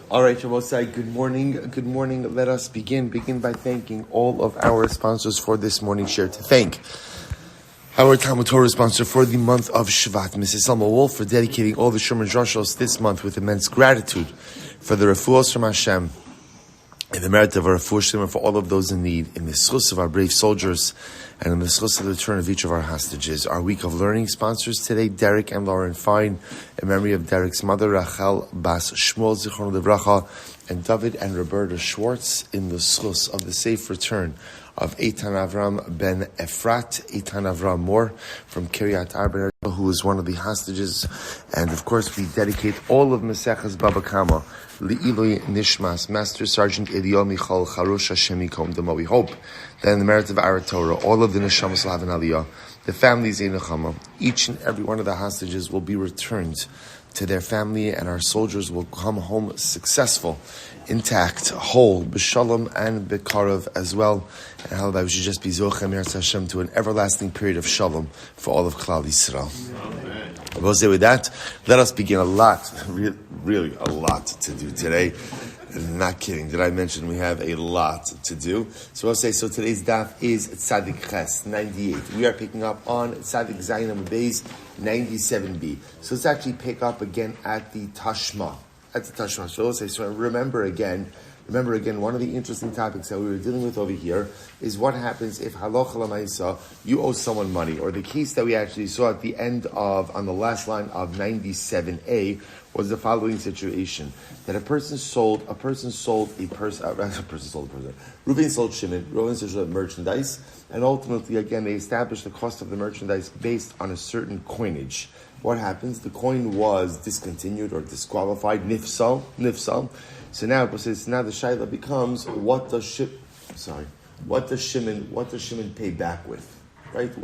All right, Shabbosai, good morning. Good morning. Let us begin by thanking all of our sponsors for this morning's share. To thank our TALMUD TORAH sponsor for the month of Shvat, Mrs. Selma Woolf, for dedicating all the Shiurim and Drashos this month with immense gratitude for the refuos from Hashem and the merit of our refuah for all of those in need, in the zchus of our brave soldiers, and in the zchus of the return of each of our hostages. Our week of learning sponsors today, Derek and Lauren Fine, in memory of Derek's mother, Rachayl Bas Shmuel, and David and Roberta Schwartz, in the zchus of the safe return of Eitan Avram ben Efrat, Eitan Avram Moore from Kiryat Arba, who was one of the hostages. And of course, we dedicate all of Maseches Bava Kama Li'ilui Nishmas, Master Sergeant Eliyahu Michal Harush Hashem Yikom Demo. We hope that in the merit of our Torah, all of the Neshama will have an aliya. The families in Neshama, each and every one of the hostages will be returned to their family, and our soldiers will come home successful, intact, whole, b'shalom and b'karav as well. And how we should just be zochem yahrzeit Hashem to an everlasting period of shalom for all of Klal Yisrael. I will say with that, let us begin. A lot, really a lot to do today. Not kidding. Did I mention we have a lot to do? So I'll say, so today's daf is Tzadik Ches, 98. We are picking up on Tzadik Zayin Amud Beis, 97b. So let's actually pick up again at the Tashma. So let's say, so remember again, one of the interesting topics that we were dealing with over here is what happens if halacha l'maisa, you owe someone money, or the case that we actually saw at the end of, on the last line of 97a, was the following situation: that Reuven sold Shimon sold merchandise, and ultimately, again, they established the cost of the merchandise based on a certain coinage. What happens? The coin was discontinued or disqualified, nifsal. So now the shaila becomes, what does Shimon pay back with? Right?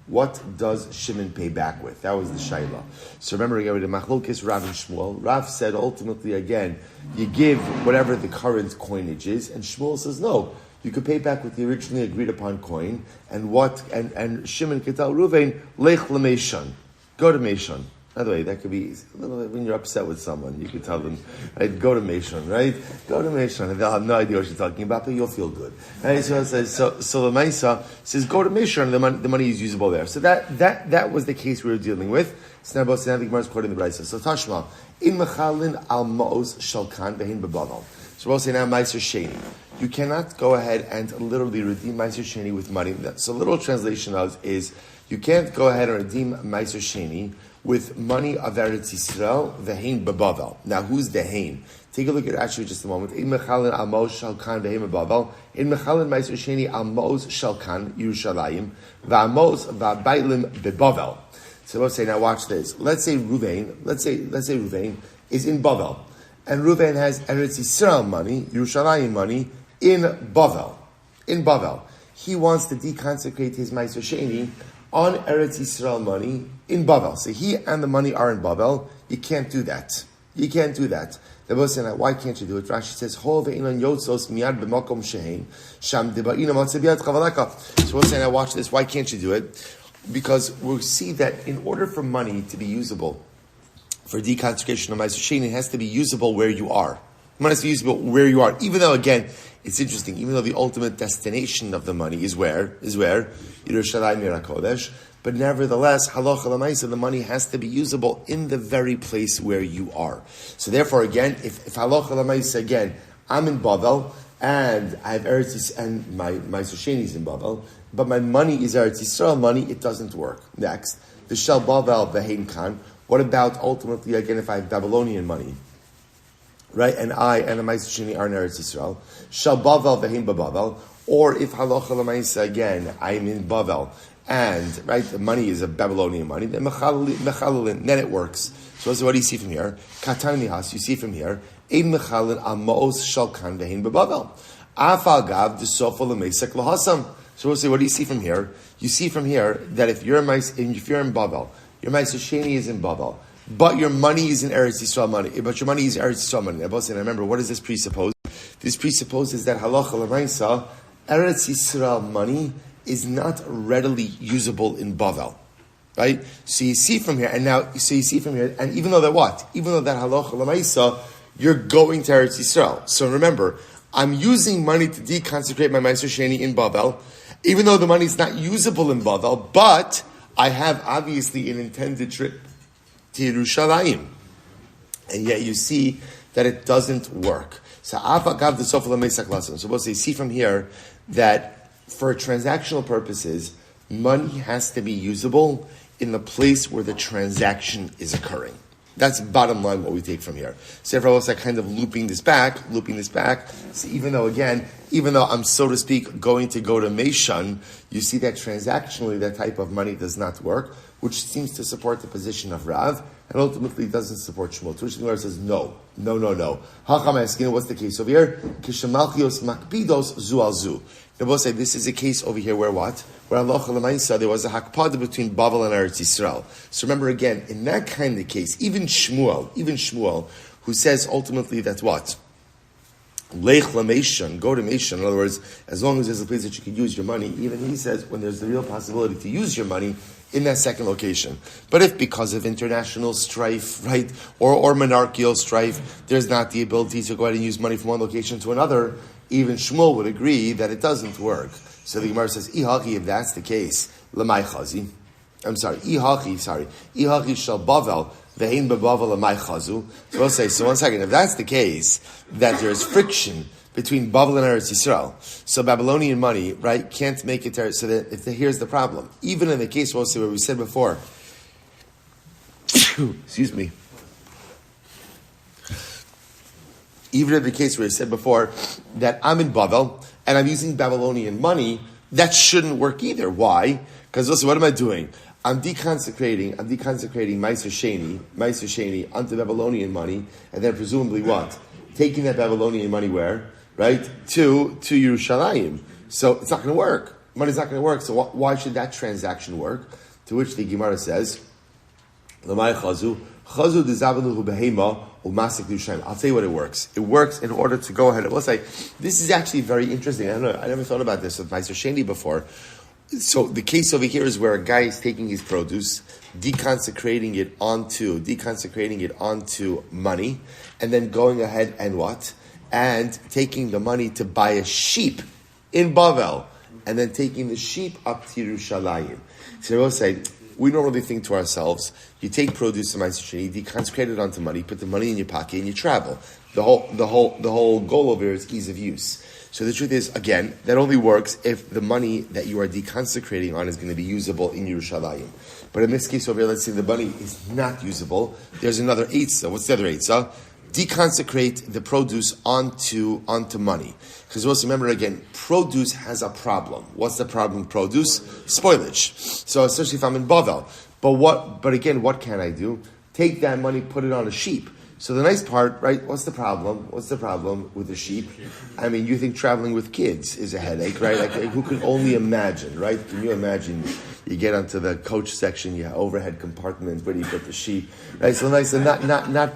What does Shimon pay back with? That was the shaila. So remember again, with the machlokes Rav and Shmuel, Rav said ultimately again, you give whatever the current coinage is, and Shmuel says no. You could pay back with the originally agreed upon coin, and Shimon could tell Reuven, lech l'meishon, go to Meishon. By the way, that could be a little bit when you're upset with someone. You could tell them, right, go to Meishon, right? Go to Meishon. And they'll have no idea what you're talking about, but you'll feel good. Right? So it says, so the Maisa says, go to Meishon, and the money is usable there. So that was the case we were dealing with. So now the Gemara is quoting the Brisa. So Tashma, in Mechalin al Ma'oz Shalkan Behin Bebaval. So we'll say now Meiser Sheni. You cannot go ahead and literally redeem Meiser Sheni with money. So literal translation is you can't go ahead and redeem Meiser Sheni with money of Eretz Yisrael, Vehin Bebavel. Now, who's the Hain? Take a look at actually just a moment. In Mechalin al Ma'oz Shalkan Vehin Bebavel. In Mechalin Meiser Sheni al Ma'oz Shalkan Yerushalayim. Va'Ma'oz Va'Bailim Bebavel. So let's say, now watch this. Let's say Ruvain is in Bavel. And Reuven has Eretz Yisrael money, Yerushalayim money, in Bavel. He wants to deconsecrate his Meiser Sheni on Eretz Yisrael money in Bavel. So he and the money are in Bavel. You can't do that. The boss said, why can't you do it? Rashi says, Ho ve'inan yotzos miyad b'makom shehein, sham deba'ina matzebiyat chavalaka. So we'll say, now watch this. Why can't you do it? Because we'll see that in order for money to be usable for deconsecration of Meiser Sheni, it has to be usable where you are. Money has to be usable where you are. Even though, again, it's interesting, even though the ultimate destination of the money is where? Yerushalayim Yerakodesh. But nevertheless, halacha l'maisa, the money has to be usable in the very place where you are. So therefore, again, if halacha l'maisa, again, I'm in Bavel, and I have Eretz Yisrael, and my Meiser Sheni is in Bavel, but my money is Eretz Yisrael money, it doesn't work. Next, the Shel Bavel Vehein Kan. What about ultimately, again, if I have Babylonian money, right, and I and the Meiser Sheni are in Eretz Yisrael, Shel Bavel Vehein Bavel, or if halacha l'maisa, again, I'm in Bavel, and, right, the money is a Babylonian money, then mechalilin, then it works. So what do you see from here? Katan nihas, you see from here, ein mechalin al ma'os shalkan vehein bebavel. Afal gav d'sofa l'meisek lahasam. So we'll say, what do you see from here? You see from here that if you're in Bavel, your Meiser Sheni is in Bavel, but your money is in Eretz Yisrael money. But your money is Eretz Yisrael money. And remember, what does this presuppose? This presupposes that halacha l'maisa, Eretz Yisrael money is not readily usable in Bavel. Right? So you see from here, and even though that halacha l'maisa, you're going to Eretz Yisrael. So remember, I'm using money to deconsecrate my Meiser Sheni in Bavel, even though the money is not usable in Bavel, but I have obviously an intended trip to Yerushalayim. And yet you see that it doesn't work. So we'll see from here that for transactional purposes, money has to be usable in the place where the transaction is occurring. That's bottom line what we take from here. So everyone else kind of looping this back. So even though I'm, so to speak, going to go to Meishan, you see that transactionally that type of money does not work, which seems to support the position of Rav, and ultimately doesn't support Shmuel. To which the Gemara says, no. Hacham asking, what's the case over here? Kishamalchios makpidos zu al zu. Now we'll say this is a case over here where what? Where Allah Chalamaysa, there was a hakpada between Bavel and Eretz Yisrael. So remember again, in that kind of case, even Shmuel, who says ultimately that what? Lech lameshan, go to Meshan. In other words, as long as there's a place that you can use your money, even he says when there's the real possibility to use your money in that second location. But if because of international strife, right, or monarchical strife, there's not the ability to go ahead and use money from one location to another, even Shmuel would agree that it doesn't work. So the Gemara says, Ihachi, if that's the case, Lamai Chazi. Ihachi shall Bavel, Ve'in bebavel Lamai Chazu. So we'll say, so one second, if that's the case, that there's friction between Bavel and Eretz Yisrael, so Babylonian money, right, can't make it, so that here's the problem. Even in the case, we'll see where we said before, excuse me, even in the case where I said before that I'm in Bavel and I'm using Babylonian money, that shouldn't work either. Why? Because listen, what am I doing? I'm deconsecrating Meiser Sheni onto Babylonian money, and then presumably what? Taking that Babylonian money where? Right? To Yerushalayim. So it's not going to work. Money's not going to work. So why should that transaction work? To which the Gemara says, Lamai Chazu dezabanuhu behema umasik lushaim. I'll tell you what it works. It works in order to go ahead. Let's say this is actually very interesting. I never thought about this with Meiser Sheni before. So the case over here is where a guy is taking his produce, deconsecrating it onto money, and then going ahead and what? And taking the money to buy a sheep in Bavel, and then taking the sheep up to Yerushalayim. So we'll say, we normally think to ourselves, you take produce in Meiser Sheni, deconsecrate it onto money, put the money in your pocket, and you travel. The whole goal over here is ease of use. So the truth is, again, that only works if the money that you are deconsecrating on is going to be usable in Yerushalayim. But in this case over here, let's say the money is not usable. There's another eitzah. What's the other eitzah? Deconsecrate the produce onto money. Because also remember again, produce has a problem. What's the problem with produce? Spoilage. So especially if I'm in Bavel. But again, what can I do? Take that money, put it on a sheep. So the nice part, right, what's the problem? What's the problem with the sheep? I mean, you think traveling with kids is a headache, right? Like, who can only imagine, right? Can you imagine you get onto the coach section, you have overhead compartments, where do you put the sheep? Right, so nice, not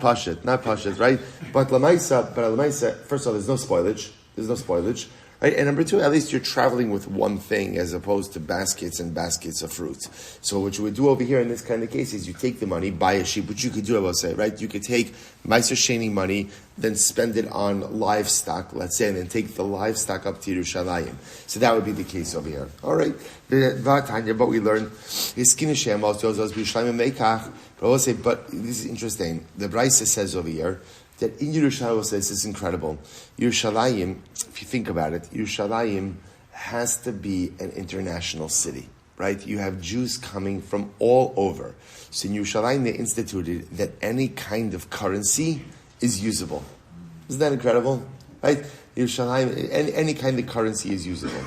pashut, right? But Lamaisa, first of all, there's no spoilage. Right? And number two, at least you're traveling with one thing as opposed to baskets and baskets of fruits. So what you would do over here in this kind of case is you take the money, buy a sheep, which you could do, I will say, right? You could take Meiser Sheni money, then spend it on livestock, let's say, and then take the livestock up to Yerushalayim. So that would be the case over here. All right. But we learned his skin is sham also as Mekach. But I will say, but this is interesting. The Brisa says over here that in Yerushalayim, says this is incredible. Yerushalayim, if you think about it, Yerushalayim has to be an international city, right? You have Jews coming from all over. So in Yerushalayim, they instituted that any kind of currency is usable. Isn't that incredible? Right? Yerushalayim, any kind of currency is usable.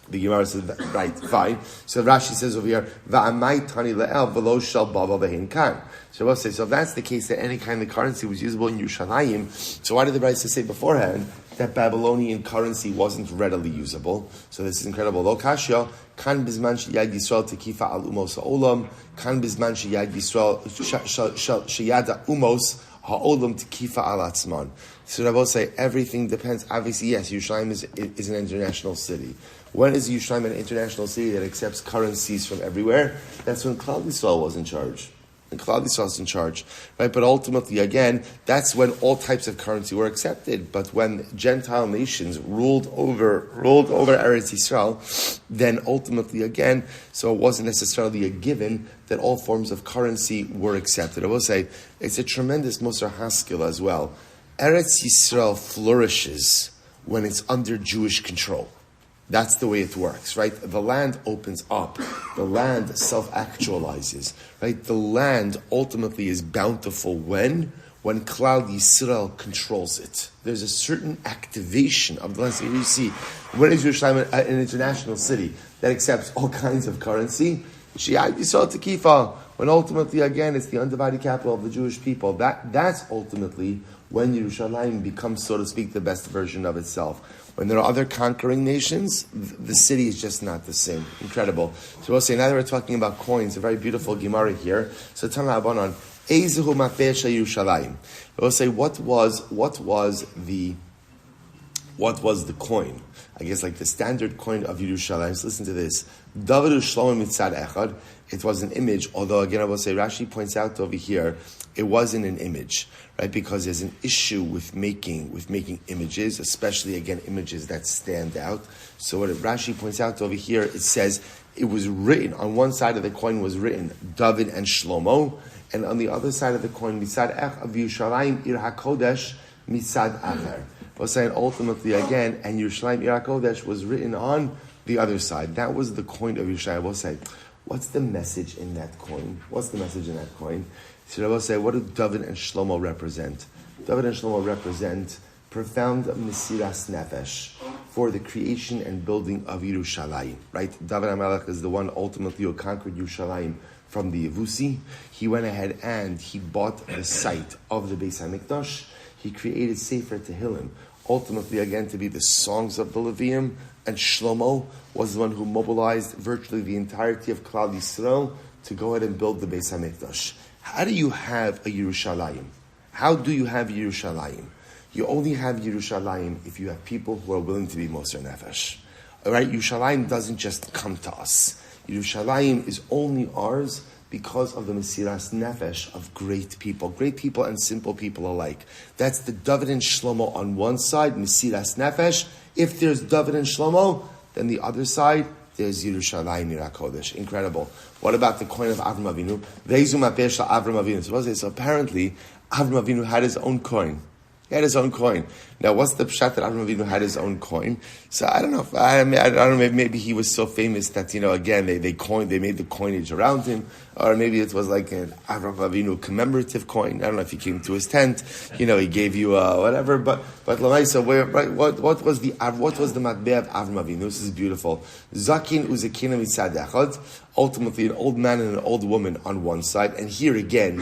The Gemara says, right, fine. So Rashi says over here, "Va'amai tani le'el v'lo shel bava v'hin kan." So we'll say, so if that's the case, that any kind of currency was usable in Yerushalayim, so why did the Brisa say beforehand that Babylonian currency wasn't readily usable? So this is incredible. Lo kashya kan bizman sheyad Yisrael tekifa al umos ha'olam kan bizman sheyad Yisrael sheyad umos ha'olam tekifa al atzman. So I will say everything depends. Obviously, yes, Yerushalayim is an international city. When is Yerushalayim an international city that accepts currencies from everywhere? That's when Klal Yisrael was in charge. And Klal Yisrael is in charge, right? But ultimately, again, that's when all types of currency were accepted. But when Gentile nations ruled over Eretz Yisrael, then ultimately, again, so it wasn't necessarily a given that all forms of currency were accepted. I will say it's a tremendous Musar Haskell as well. Eretz Yisrael flourishes when it's under Jewish control. That's the way it works, right? The land opens up. The land self-actualizes, right? The land ultimately is bountiful when Klal Yisrael controls it. There's a certain activation of the land. So you see, when is Yerushalayim an international city that accepts all kinds of currency? Hy'd Yisrael Tekifa. When ultimately, again, it's the undivided capital of the Jewish people. That's ultimately when Yerushalayim becomes, so to speak, the best version of itself. When there are other conquering nations, the city is just not the same. Incredible. So we'll say, now that we're talking about coins, a very beautiful Gemara here. So Tana Abanon, Eizuhu Mafesha Yerushalayim. We'll say, what was the coin? I guess like the standard coin of Yerushalayim. So listen to this. Davidu Shlomo Mitzad Echad. It was an image, although again I will say, Rashi points out over here, it wasn't an image, right? Because there's an issue with making images, especially again images that stand out. So what Rashi points out over here, it says it was written on one side of the coin was written David and Shlomo, and on the other side of the coin Mitzad Ech of Yerushalayim Ir HaKodesh Mitzad Acher. I was saying ultimately again, and Yerushalayim Ir HaKodesh was written on the other side. That was the coin of Yerushalayim. I will say, what's the message in that coin? So I will say, what do David and Shlomo represent? David and Shlomo represent profound Mesiras Nefesh for the creation and building of Yerushalayim, right? David HaMelech is the one ultimately who conquered Yerushalayim from the Yevusi. He went ahead and he bought the site of the Beis HaMikdash. He created Sefer Tehillim, ultimately again to be the songs of the Levium, and Shlomo was the one who mobilized virtually the entirety of Klal Yisrael to go ahead and build the Beis HaMikdash. How do you have a Yerushalayim? How do you have Yerushalayim? You only have Yerushalayim if you have people who are willing to be Moser Nefesh. All right, Yerushalayim doesn't just come to us. Yerushalayim is only ours because of the Mesiras Nefesh of great people and simple people alike. That's the David and Shlomo on one side, Mesiras Nefesh. If there's David and Shlomo, then the other side, there's Yerushalayim Ir HaKodesh. Incredible. What about the coin of Avram Avinu? Ve'ezu mapesha Avram Avinu. So apparently, Avram Avinu had his own coin. He had his own coin. Now, what's the pshat that Avram Avinu had his own coin? So I don't know. I don't know. Maybe he was so famous that again they made the coinage around him, or maybe it was like an Avram Avinu commemorative coin. I don't know if he came to his tent. He gave you whatever. But Lamaisa, what was the matbeh of Avram Avinu? This is beautiful. Zakin uzekina mitzad echad. Ultimately, an old man and an old woman on one side, and here again.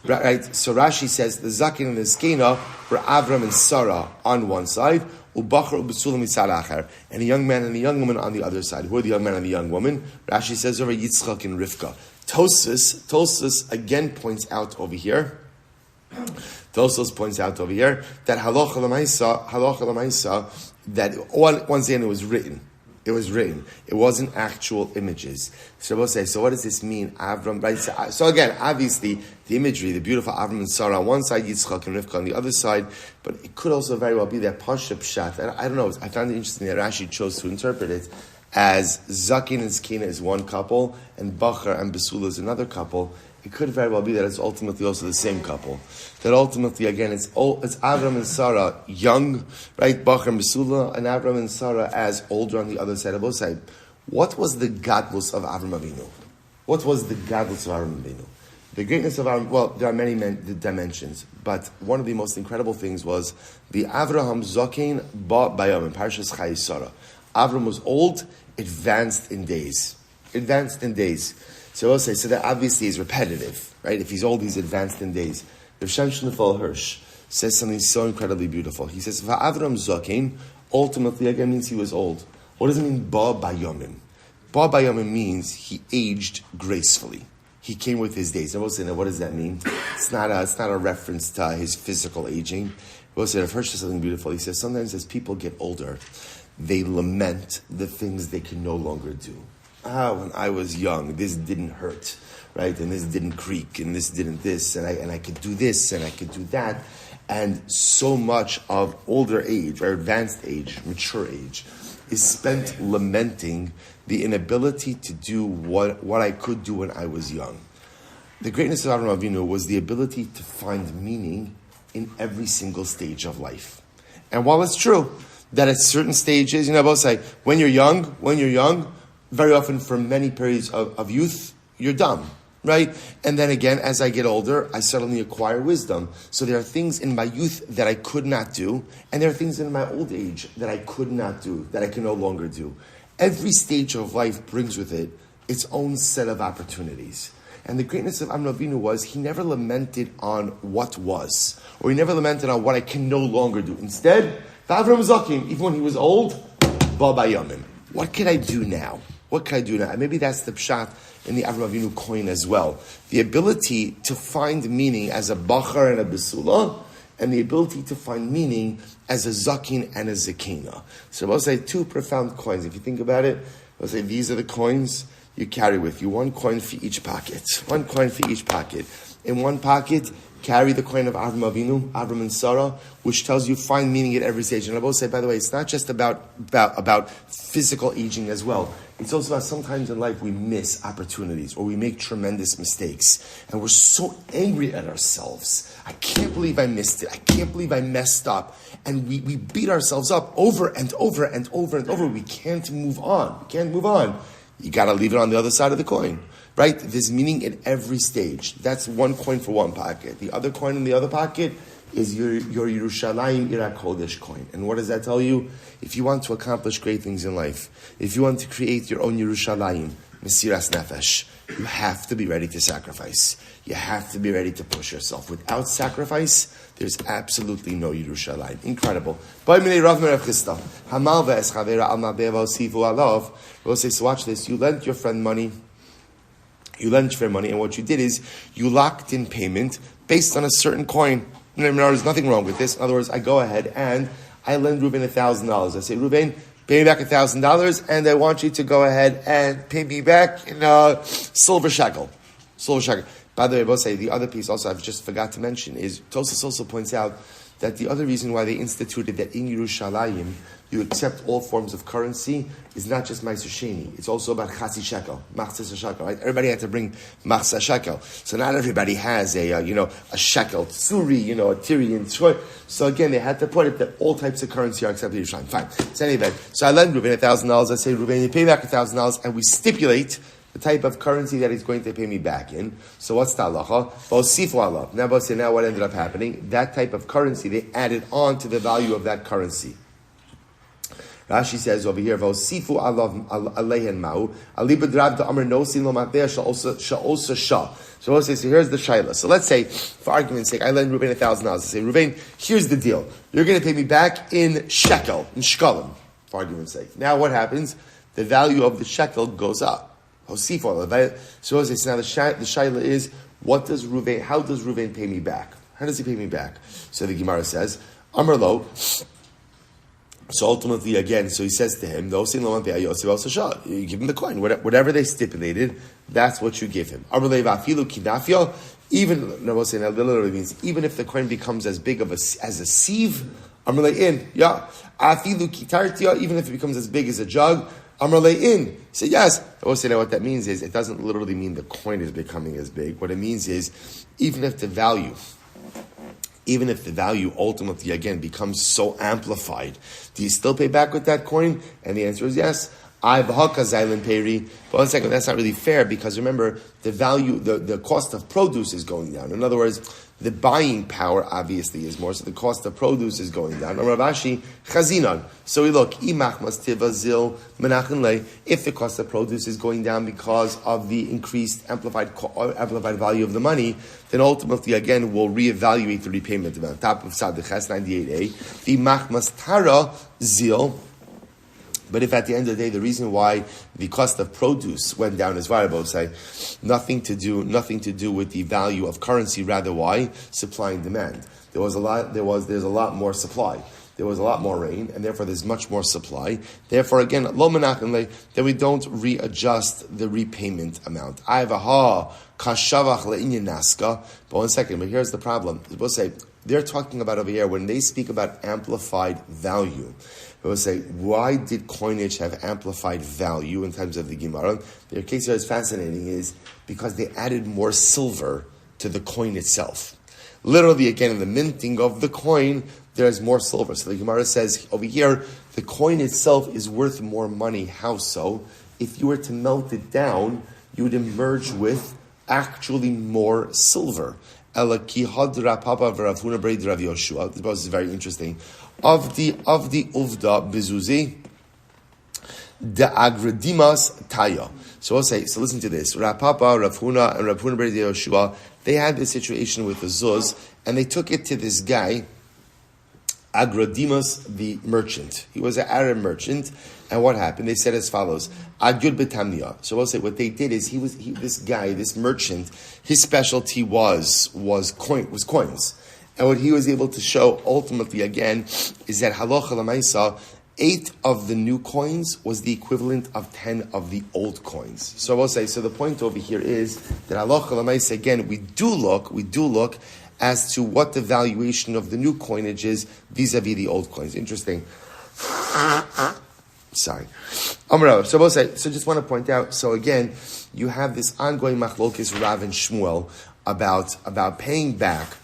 Right, so Rashi says the Zakin and the Skena were Avram and Sarah on one side, Ubachar Ubasulam Mitzad Acher, and a young man and a young woman on the other side. Who are the young man and the young woman? Rashi says over Yitzchak and Rivka. Tosfos again points out over here. Tosfos points out over here that halacha l'maisa that once again it was written. It was written. It wasn't actual images. So we'll say, so what does this mean? Avram, right? So again, obviously, the imagery, the beautiful Avram and Sarah on one side, Yitzchak and Rivka on the other side, but it could also very well be that Pasha Pshat. I don't know, I found it interesting that Rashi chose to interpret it as Zakin and Skina is one couple, and Bachar and Besula is another couple. It could very well be that it's ultimately also the same couple. That ultimately, again, it's Avram and Sarah young, right? Bachar and Besula, and Avram and Sarah as older on the other side of both sides. What was the gadlus of Avram Avinu? What was the gadlus of Avram Avinu? The greatness of Avram, well, there are many dimensions, but one of the most incredible things was the Avraham Zokin ba Bayam in Parshas Chai Sarah. Avram was old, advanced in days. So we'll say, so that obviously is repetitive, right? If he's old, he's advanced in days. Rav Shem Shnefel Harush says something so incredibly beautiful. He says, Avram Zokin, ultimately again means he was old. What does it mean, Ba Bayomim? Ba Bayomim means he aged gracefully. He came with his days. And we'll say, now what does that mean? It's not a reference to his physical aging. We'll say, Rav Harush says something beautiful. He says, sometimes as people get older, they lament the things they can no longer do. when I was young, this didn't hurt, right? And this didn't creak, and this didn't this, and I could do this, and I could do that. And so much of older age, or advanced age, mature age, is spent lamenting the inability to do what I could do when I was young. The greatness of Avraham Avinu was the ability to find meaning in every single stage of life. And while it's true that at certain stages, both say, when you're young, very often for many periods of youth, you're dumb, right? And then again, as I get older, I suddenly acquire wisdom. So there are things in my youth that I could not do, and there are things in my old age that I could not do, that I can no longer do. Every stage of life brings with it its own set of opportunities. And the greatness of Avraham Avinu was he never lamented on what was, or he never lamented on what I can no longer do. Instead, Avram Zakim, even when he was old, Ba Bayamim. What can I do now? What can I do now? And maybe that's the pshat in the Avraham Avinu coin as well. The ability to find meaning as a bachar and a besula, and the ability to find meaning as a zakin and a zakina. So I'll say two profound coins. If you think about it, I'll say these are the coins you carry with you. One coin for each pocket. One coin for each pocket. In one pocket, carry the coin of Avraham Avinu, Avram and Sarah, which tells you find meaning at every stage. And I will say, by the way, it's not just about physical aging as well. It's also about sometimes in life we miss opportunities or we make tremendous mistakes. And we're so angry at ourselves. I can't believe I missed it. I can't believe I messed up. And we beat ourselves up over and over and over and over. We can't move on. We can't move on. You got to leave it on the other side of the coin. Right? There's meaning at every stage. That's one coin for one pocket. The other coin in the other pocket is your Yerushalayim Ira Kodesh coin. And what does that tell you? If you want to accomplish great things in life, if you want to create your own Yerushalayim, Mesiras Nefesh, you have to be ready to sacrifice. You have to be ready to push yourself. Without sacrifice, there's absolutely no Yerushalayim. Incredible. We'll say, so watch this. You lent your friend money. And what you did is you locked in payment based on a certain coin. There's nothing wrong with this. In other words, I go ahead and I lend Reuben $1,000. I say, Reuben, pay me back $1,000, and I want you to go ahead and pay me back in silver shekel. Silver shekel. By the way, I will say the other piece also I've just forgot to mention is Tosas also points out that the other reason why they instituted that in Yerushalayim you accept all forms of currency is not just Ma'aser Sheni. It's also about Chatzi Shekel, Machzas Shekel, right? Everybody had to bring Machzas Shekel. So not everybody has a shekel, tsuri, a tiri, and troy. So again, they had to put it that all types of currency are accepted in Yerushalayim. Fine. So anyway, so I lend Reuben $1,000. I say, Reuben, you pay back $1,000, and we stipulate the type of currency that he's going to pay me back in. So what's the halacha? Now what ended up happening? That type of currency, they added on to the value of that currency. Rashi says over here, "Vosifu alav aleihen ma'u alibadrab da amar nosin lo mateh sha'osa shah." So we'll say, so here's the shaila. So let's say, for argument's sake, I lend Reuben $1,000. I say, Reuben, here's the deal. You're going to pay me back in shekel, in shkalim, for argument's sake. Now what happens? The value of the shekel goes up. Vosifu alav. So we'll say, so now the shaila is, how does Reuben pay me back? How does he pay me back? So the Gemara says, Amar lo. So ultimately, again, so he says to him, you give him the coin. Whatever they stipulated, that's what you give him. Even, no, saying that literally means, even if the coin becomes as big as a sieve, even if it becomes as big as a jug, he said, yes. I will say that what that means is, it doesn't literally mean the coin is becoming as big. What it means is, even if the value ultimately, again, becomes so amplified, do you still pay back with that coin? And the answer is yes. But one second, that's not really fair, because remember, the value, the cost of produce is going down. In other words, the buying power obviously is more, so the cost of produce is going down. Ravashi chazinan. So we look, if the cost of produce is going down because of the increased amplified value of the money, then ultimately again we'll reevaluate the repayment amount. Top of Sadechas 98a, the machmas tara zil. But if at the end of the day, the reason why the cost of produce went down is variable, say, nothing to do with the value of currency, rather why? Supply and demand. There's a lot more supply. there was a lot more rain, and therefore there's much more supply. Therefore, again, lo menachem then we don't readjust the repayment amount. I have a kashavach le'inyan naska. But 1 second, but here's the problem. We'll say, they're talking about over here, when they speak about amplified value, they will say, why did coinage have amplified value in terms of the Gemara? Their case here is fascinating, is because they added more silver to the coin itself. Literally, again, in the minting of the coin, there's more silver. So the Gemara says over here, the coin itself is worth more money. How so? If you were to melt it down, you would emerge with actually more silver. This is very interesting. Of the uvda bizuzi, the agredimas taya. So I'll say, so listen to this. Rav Papa, Rav Huna, and Rav Huna B'rei Yoshua, they had this situation with the zuz, and they took it to this guy, Agrodimus, the merchant. He was an Arab merchant, and what happened? They said as follows: Agyud b'tamniya. So we'll say what they did is this merchant, his specialty was coins, and what he was able to show ultimately again is that halacha l'maisa, 8 of the new coins was the equivalent of 10 of the old coins. So we'll say, so the point over here is that halacha l'maisa again we do look as to what the valuation of the new coinage is vis-a-vis the old coins. Interesting. Sorry. So we'll say, so just want to point out, so again, you have this ongoing machlokes Rav and Shmuel about paying back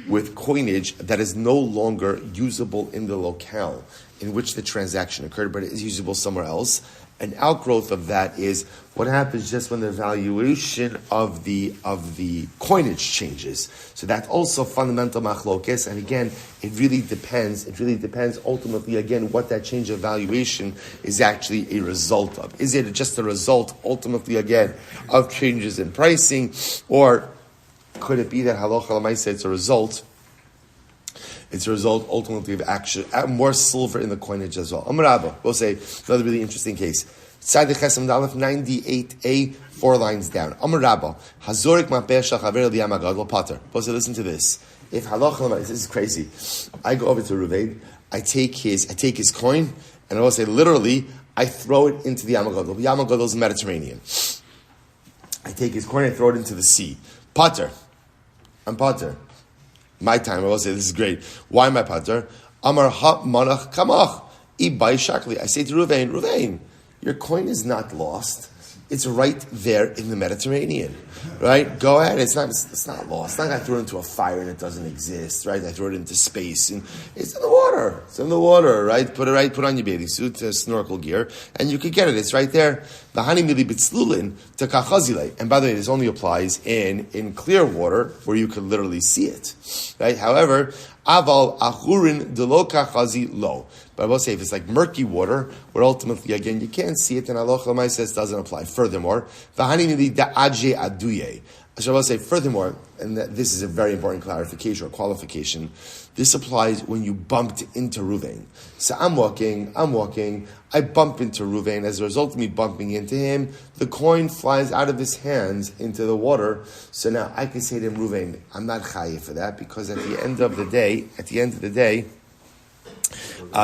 with coinage that is no longer usable in the locale in which the transaction occurred, but it is usable somewhere else. An outgrowth of that is what happens just when the valuation of the coinage changes. So that's also fundamental machlokes, and again, it really depends ultimately again what that change of valuation is actually a result of. Is it just a result ultimately again of changes in pricing, or could it be that halacha l'maisa it's a result ultimately of action, more silver in the coinage as well. Amar Rabba, we'll say another really interesting case. Side the Chesam Dalef 98a, 4 lines down. Amar Rabba, Hazorik ma'peh shel chaver Eliyahu magadol pater. We'll say, listen to this. If halacha l'maisa, this is crazy. I go over to Ruvain, I take his coin, and I will say literally, I throw it into the Yam HaGadol. The Yam HaGadol is the Mediterranean. I take his coin, I throw it into the sea. Pater. I'm pater. My time, I will say, this is great. Why am I pater? Amar ha manach kamach. Ibai shakli. I say to Ruvain, your coin is not lost. It's right there in the Mediterranean, right? Go ahead. It's not lost. It's not like I throw it into a fire and it doesn't exist, right? I throw it into space and it's in the water. It's in the water, right? Put on your bathing suit, snorkel gear, and you could get it. It's right there. And by the way, this only applies in clear water where you could literally see it, right? However, aval achurin delo kachazi lo. But I will say, if it's like murky water, where ultimately, again, you can't see it, and halacha l'maisa says doesn't apply. Furthermore, so I will say, furthermore, and this is a very important clarification or qualification, this applies when you bumped into Ruvain. So I'm walking, I bump into Ruvain. As a result of me bumping into him, the coin flies out of his hands into the water. So now I can say to him, Ruvain, I'm not chayiv for that, because at the end of the day,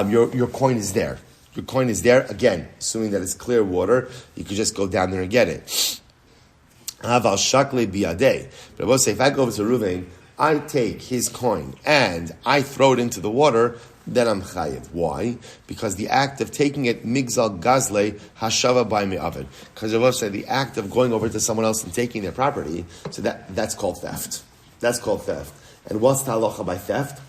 your coin is there. Your coin is there. Again, assuming that it's clear water, you could just go down there and get it. Aval shakle biyadeh. But I will say, if I go over to Ruvain, I take his coin and I throw it into the water, then I'm chayiv. Why? Because the act of taking it, migzal gazle hashava by me'avid. Because I will say, the act of going over to someone else and taking their property, so that's called theft. That's called theft. And what's the halacha by theft?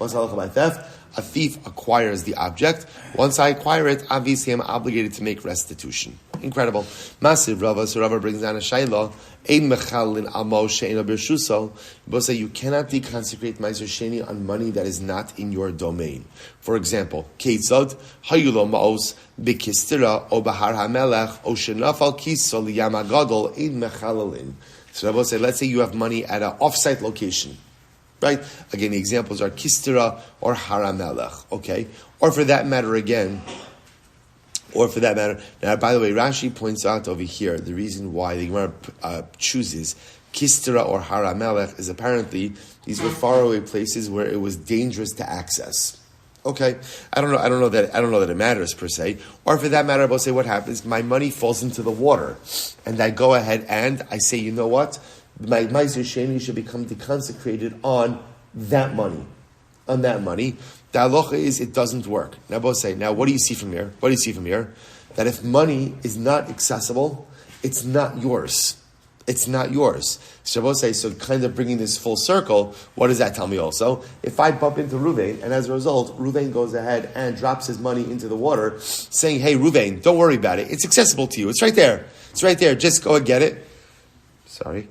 A thief acquires the object. Once I acquire it, obviously I'm obligated to make restitution. Incredible. Massive Rava. So Rava brings down a shayla. Ein mechalin amo she'ena b'shuso. Both say you cannot deconsecrate ma'aser sheni on money that is not in your domain. For examlo, keitzad hayulo ma'os b'kistira o b'har hamelech o shenafal kiso liyam hagadol ein mechalin. So Rava say, let's say you have money at an off-site location. Right? Again, the examples are Kistira or Haramelech. Okay? Or for that matter, now, by the way, Rashi points out over here, the reason why the Gemara chooses Kistira or Haramelech is apparently These were faraway places where it was dangerous to access. Okay, I don't know that it matters per se. Or for that matter, I'll say what happens. My money falls into the water, and I go ahead and I say, you know what? My Meiser Sheni should become deconsecrated on that money. On that money. The halacha is it doesn't work. Now, both say, now what do you see from here? What do you see from here? That if money is not accessible, it's not yours. It's not yours. Shabbos say, so kind of bringing this full circle, what does that tell me also? If I bump into Ruvain, and as a result, Ruvain goes ahead and drops his money into the water, saying, hey, Ruvain, don't worry about it. It's accessible to you. It's right there. It's right there. Just go and get it. Sorry.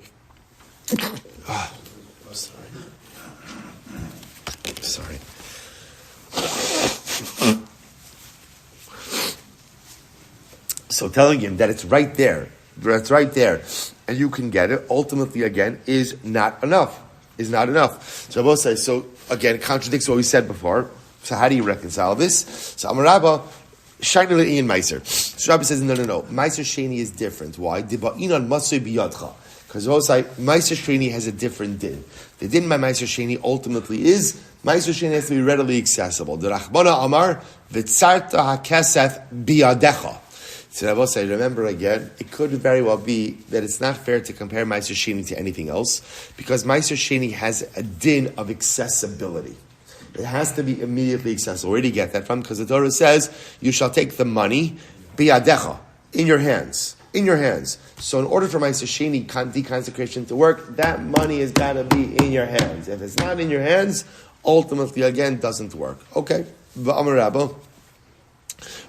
Oh, I'm sorry. So telling him that it's right there, and you can get it, ultimately, again, is not enough. So Rabbi says, so again, it contradicts what we said before. So how do you reconcile this? So Amar Rabba, Shani Le'in Meiser. So Rabbi says, no. Meiser Sheni is different. Why? Diba'in Matsui Biyadcha. Because Meiser Sheni has a different din. The din by Meiser Sheni ultimately is, Meiser Sheni has to be readily accessible. The Rachbana Amar, V'tzarta HaKesef Biyadecha. So I will say, remember again, it could very well be that it's not fair to compare Meiser Sheni to anything else, because Meiser Sheni has a din of accessibility. It has to be immediately accessible. Where do you get that from? Because the Torah says, you shall take the money, biyadecha, in your hands. So in order for Meiser Sheni deconsecration to work, that money has got to be in your hands. If it's not in your hands, ultimately, again, doesn't work. Okay. V'amar Rabba.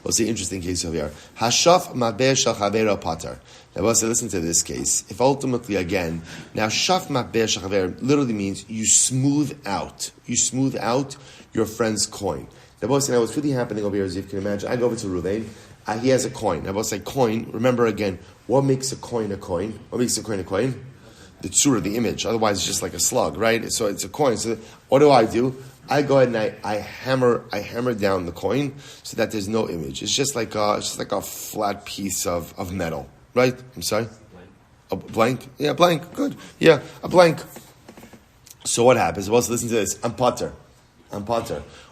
What's the interesting case over here? Hashaf mabeh shel chavero pater. Now, we'll say, listen to this case. If ultimately, again, now shaf mabeh shel chavero literally means you smooth out your friend's coin. Now, we'll say, what's really happening over here, as you can imagine, I go over to Ruvain, he has a coin. Now, we'll say, coin, remember again, what makes a coin a coin? What makes a coin a coin? The tzura, the image. Otherwise, it's just like a slug, right? So it's a coin. So what do? I go ahead and I hammer down the coin so that there's no image. It's just like a flat piece of metal, right? I'm sorry? A blank? Yeah, blank. Good. Yeah, a blank. So what happens? Well, listen to this. I'm potter.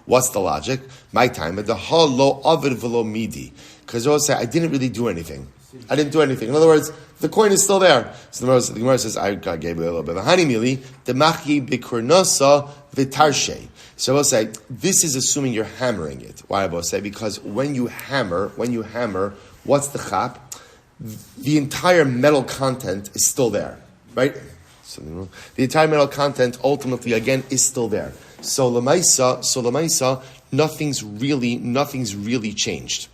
What's the logic? My time at the lo avid velo midi. Because I say I didn't really do anything. I didn't do anything. In other words, the coin is still there. So the Gemara says, I gave you a little bit of honey mili, the machi bikurnosa vitarshe. So I will say, this is assuming you're hammering it. Why I will say? Because when you hammer, what's the chap? The entire metal content is still there, right? The entire metal content ultimately, again, is still there. So lemaisa, nothing's really changed.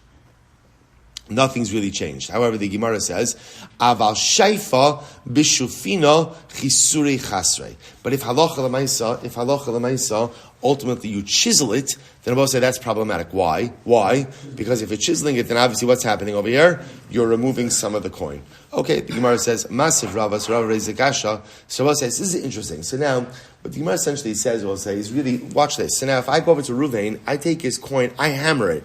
Nothing's really changed. However, the Gemara says, "Aval shaifa bishufino chisuri chasrei." But if halacha lemaisa, ultimately you chisel it, then I will say that's problematic. Why? Because if you're chiseling it, then obviously what's happening over here? You're removing some of the coin. Okay, the Gemara says, "Masiv Rava raised the kasha." So I will say this is interesting. So now, what the Gemara essentially says, I will say, is really watch this. So now, if I go over to Ruvain, I take his coin, I hammer it.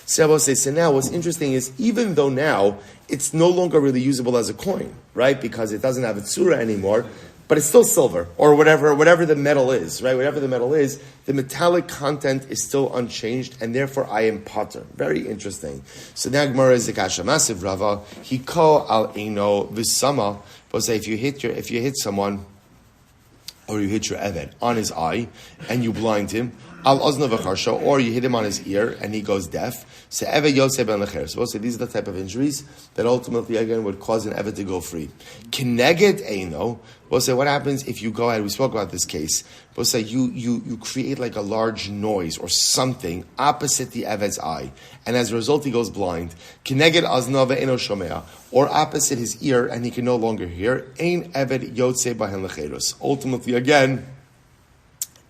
So now what's interesting is, even though now it's no longer really usable as a coin, right? Because it doesn't have a tzura anymore, but it's still silver, or whatever the metal is, right? Whatever the metal is, the metallic content is still unchanged, and therefore I am potter. Very interesting. So now Gemara is the kasha masiv Rava, hiko al eino visama. But say if you hit someone, or you hit your eved on his eye, and you blind him, al ozno v'charsho, or you hit him on his ear and he goes deaf. So eved yosei ben lecher. So we'll say these are the type of injuries that ultimately again would cause an eved to go free. Kineged eino. We'll say what happens if you go ahead. We spoke about this case. We'll say you create like a large noise or something opposite the eved's eye, and as a result he goes blind. Kineged ozno ve'eno shomea, or opposite his ear and he can no longer hear. Ein eved yosei ben lecherus. Ultimately again,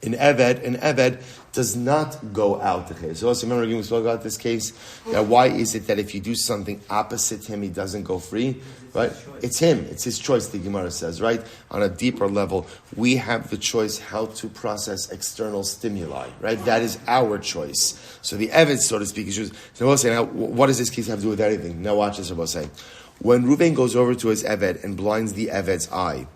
an eved does not go out the case. So also remember again we spoke about this case. Now why is it that if you do something opposite him, he doesn't go free? Right? It's him. It's his choice, the Gemara says, right? On a deeper level, we have the choice how to process external stimuli, right? That is our choice. So the eved, so to speak, is choose. So we'll say, now, what does this case have to do with anything? Now watch this, we'll say. When Reuben goes over to his eved and blinds the eved's eye,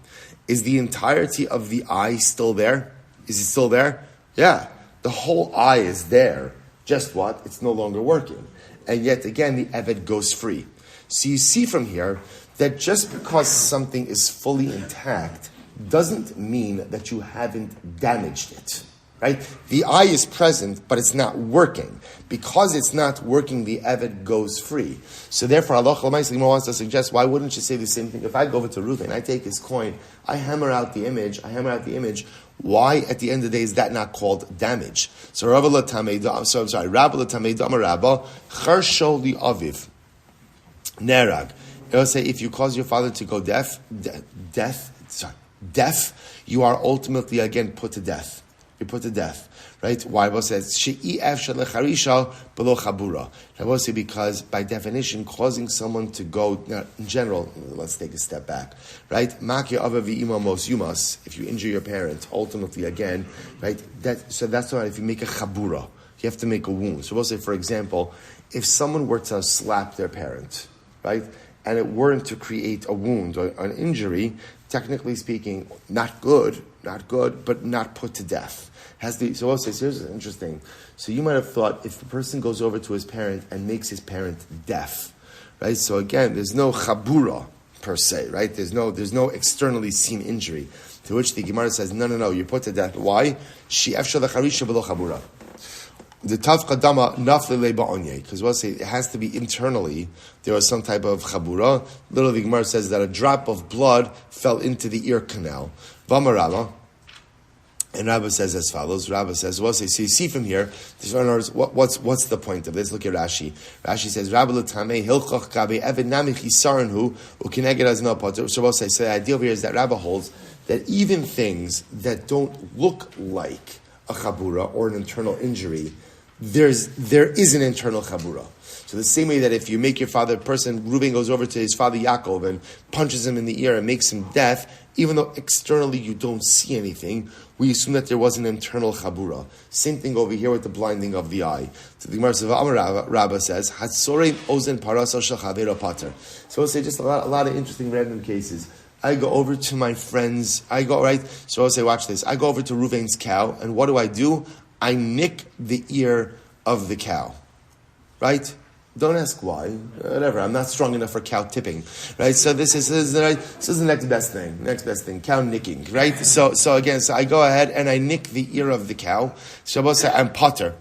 is the entirety of the eye still there? Is it still there? Yeah. The whole eye is there. Just what? It's no longer working. And yet again, the Eved goes free. So you see from here that just because something is fully intact doesn't mean that you haven't damaged it. Right? The eye is present, but it's not working. Because it's not working, the Eved goes free. So therefore, Allah wants to suggest, why wouldn't you say the same thing? If I go over to Reuven, I take his coin, I hammer out the image, why at the end of the day is that not called damage? So Rabbi L'Tamei Dama Rabba, Charsho Li Aviv, Nerag. It'll say, if you cause your father to go deaf, you are ultimately again put to death. You're put to death, right? Why? Rabbi says, Rabbi says, because by definition, causing someone to go, now, in general, let's take a step back, right? If you injure your parent, ultimately again, right? So that's why if you make a chabura, you have to make a wound. So we'll say, for example, if someone were to slap their parent, right, and it weren't to create a wound or an injury, technically speaking, not good, but not put to death. So we'll say, here's interesting. So you might have thought if the person goes over to his parent and makes his parent deaf, right? So again, there's no chabura per se, right? There's no externally seen injury. To which the Gemara says, no, you're put to death. Why? The tafkadama nafle ba'onye, because we'll say it has to be internally. There was some type of chabura. Literally, the Gemara says that a drop of blood fell into the ear canal. Vamarama. And Rabbi says as follows. Rabbi says, well, so you see from here, what's the point of this? Look at Rashi. Rashi says, Rabbi l'tamei hilchach gabe even nami chisaron ukineged as no potter. So we'll say, so the idea over here is that Rabbi holds that even things that don't look like a chabura or an internal injury, there is an internal chabura. So the same way that if you make your father, Reuben goes over to his father Yaakov and punches him in the ear and makes him deaf, even though externally you don't see anything, we assume that there was an internal chabura. Same thing over here with the blinding of the eye. So the Gemara Rabba says, Hatzorein ozen parasa shel chavero pater. So we'll say just a lot of interesting random cases. I go over to my friends, so I'll say, watch this. I go over to Reuven's cow, and what do? I nick the ear of the cow. Right? Don't ask why. Whatever. I'm not strong enough for cow tipping. Right? So this is the next best thing. Cow nicking. Right? So I go ahead and I nick the ear of the cow. Shabbos say, I'm potter.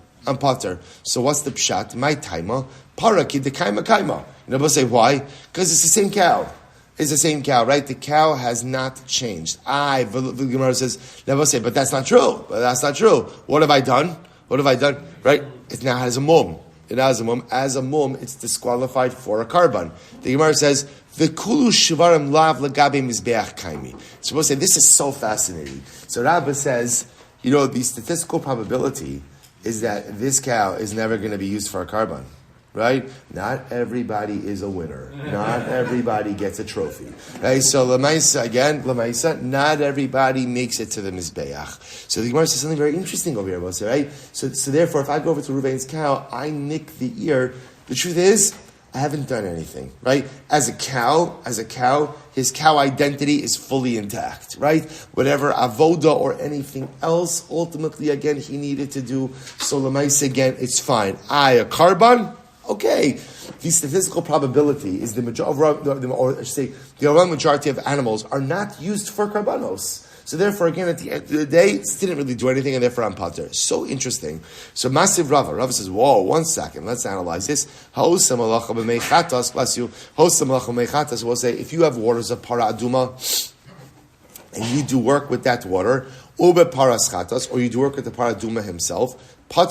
So what's the pshat? My taima. Paraki the kaima. And say, why? Because it's the same cow. It's the same cow, right? The cow has not changed. The Gemara says, but that's not true. What have I done? Right? It now has a mum. As a mum, it's disqualified for a karban. The Gemara says, "V'kulu shivarim lav lagabe mizbeach kaimi." So we'll say this is so fascinating. So Rabbi says, the statistical probability is that this cow is never going to be used for a karban. Right? Not everybody is a winner. Not everybody gets a trophy. Right? So Lamaisa, not everybody makes it to the Mizbeach. So the Gemara says something very interesting over here, right? So therefore, if I go over to Reuven's cow, I nick the ear. The truth is, I haven't done anything, right? As a cow, his cow identity is fully intact, right? Whatever avoda or anything else, ultimately, again, he needed to do. So Lamaisa, again, it's fine. A karban. Okay, the statistical probability is the overwhelming majority of animals are not used for karbanos. So therefore, again, at the end of the day, it didn't really do anything, and therefore I'm pater. So interesting. So massive Rava says, whoa, 1 second, let's analyze this. Bless you. We'll say, if you have waters of para aduma, and you do work with that water, or you do work with the para aduma himself, so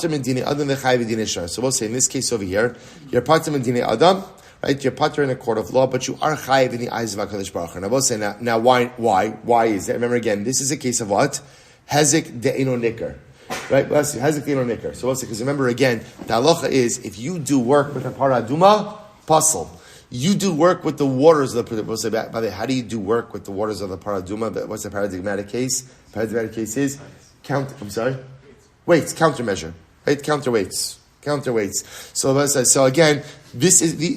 we'll say in this case over here, you're pater min dine adam, right? You're pater in a court of law, but you are chayiv in the eyes of HaKadosh Baruch Hu. Now we'll say now why is that? Remember again, this is a case of what? Hezek de'eno nicker. Right? Hezek de'eno nicker. So we'll say, because remember again, the halacha is, if you do work with a para aduma, pasul. You do work with the waters of the, we'll say, by the way, how do you do work with the waters of the para aduma? What's the paradigmatic case? The paradigmatic case is, weights, countermeasure, right? Counterweights. So again,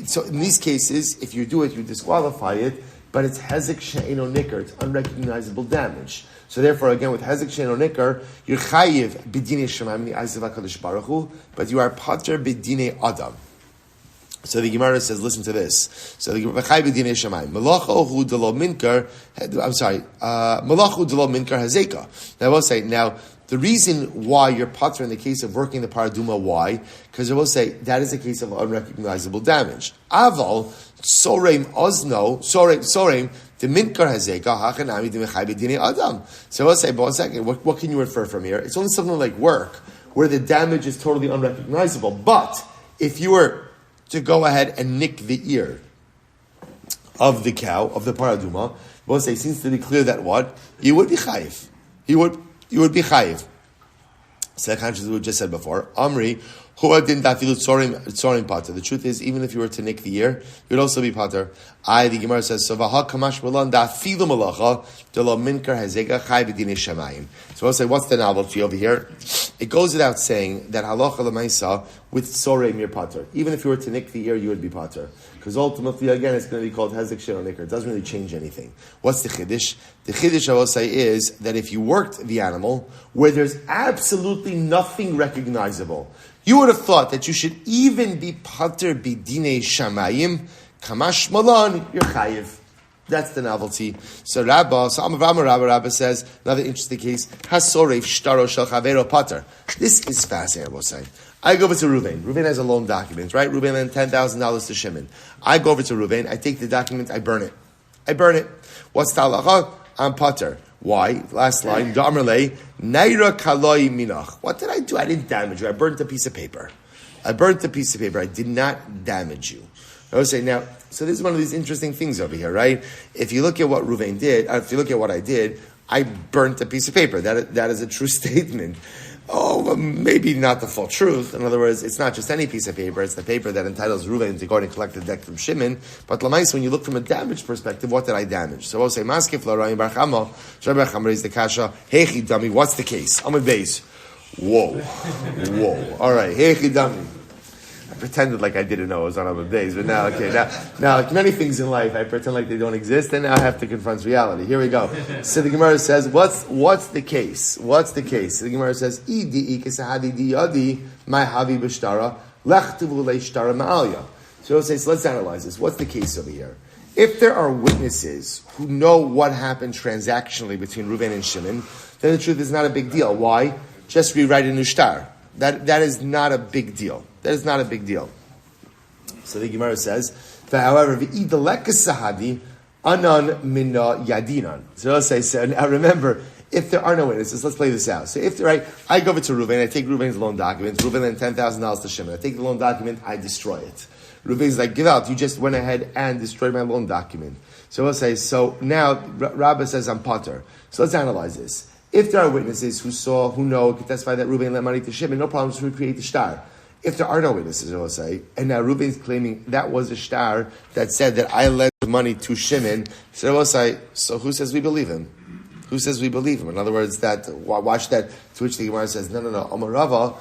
so in these cases, if you do it, you disqualify it. but it's hezek she'eno nikar, it's unrecognizable damage. So therefore, again, with hezek she'eno nikar, you're chayiv b'dinei shemayim in the eyes of HaKadosh Baruch Hu, but you are pater b'dinei adam. So the Gemara says, listen to this. So the Gemara, Malachu delo minkar, Malachu delo minkar hazeka. Now I will say, now, the reason why you're pater in the case of working the paraduma, why? Because I will say, that is a case of unrecognizable damage. Aval, sorem ozno, sorem, the minkar hazeka, hachanami demechai b'dinei adam. So I will say, but 1 second, what can you infer from here? It's only something like work, where the damage is totally unrecognizable. But, if you were to go ahead and nick the ear of the cow, of the paraduma, we'll say, seems to be clear that what? You would be chayiv. You would be chayiv. So conscious we just said before. Amri, huadin dafilu tzorim pater. The truth is, even if you were to nick the ear, you would also be pater. The Gemara says, so vaha kamash malan dafilu malacha delo minkar hazega chay b'dinei shamayim. So we'll say, what's the novelty over here? It goes without saying that halacha l'maisa with tzorim you're pater. Even if you were to nick the ear, you would be pater. Because ultimately, again, it's going to be called hezek she'eno nikar. It doesn't really change anything. What's the chiddush? The chiddush I will say is that if you worked the animal where there's absolutely nothing recognizable, you would have thought that you should even be pater b'dinei shamayim, kamash malan, you're chayiv. That's the novelty. So Rabba says, another interesting case, hasoref shtaro shel chavero pater. This is fascinating, I will say. I go over to Reuven. Reuven has a loan document, right? Reuven lent $10,000 to Shimon. I go over to Reuven, I take the document, I burn it. What's the halacha? I'm pater. Why? Last line, Damarle, naira kaloi minach. What did I do? I didn't damage you. I burnt a piece of paper. I did not damage you. I would say now, so this is one of these interesting things over here, right? If you look at what Reuven did, if you look at what I did, I burnt a piece of paper. That is a true statement. Oh, well, maybe not the full truth. In other words, it's not just any piece of paper. It's the paper that entitles Reuven to go and collect the deck from Shimon. But Lamais, when you look from a damage perspective, what did I damage? So I'll say, Maskif L'Rayim Bar Chama, Shabbat Chama raised the kasha, Heichi Dami, what's the case? I'm a base. Whoa. All right, Heichi Dami. I pretended like I didn't know it was on other days, but now, like many things in life, I pretend like they don't exist, and now I have to confront reality. Here we go. So the Gemara says, what's the case? So the Gemara says, so it says, let's analyze this. What's the case over here? If there are witnesses who know what happened transactionally between Reuven and Shimon, then the truth is not a big deal. Why? Just rewrite a new shtar. That is not a big deal. So the Gemara says, however, sahadi anan minna yadinan. So I'll say, so now remember, if there are no witnesses, let's play this out. So if I go over to Reuven, I take Reuven's loan document. Reuven lent $10,000 to Shimon. I take the loan document, I destroy it. Reuven's like, give out. You just went ahead and destroyed my loan document. So we'll say, so now Rabbah says I'm pater. So let's analyze this. If there are witnesses who know, can testify that Reuven lent money to Shimon, no problem to recreate the shtar. If there are no witnesses, I will say, and now Reuven's claiming that was a shtar that said that I lent the money to Shimon, so I will say, so who says we believe him? In other words, watch that, to which the Gemara says, no. Amar Rava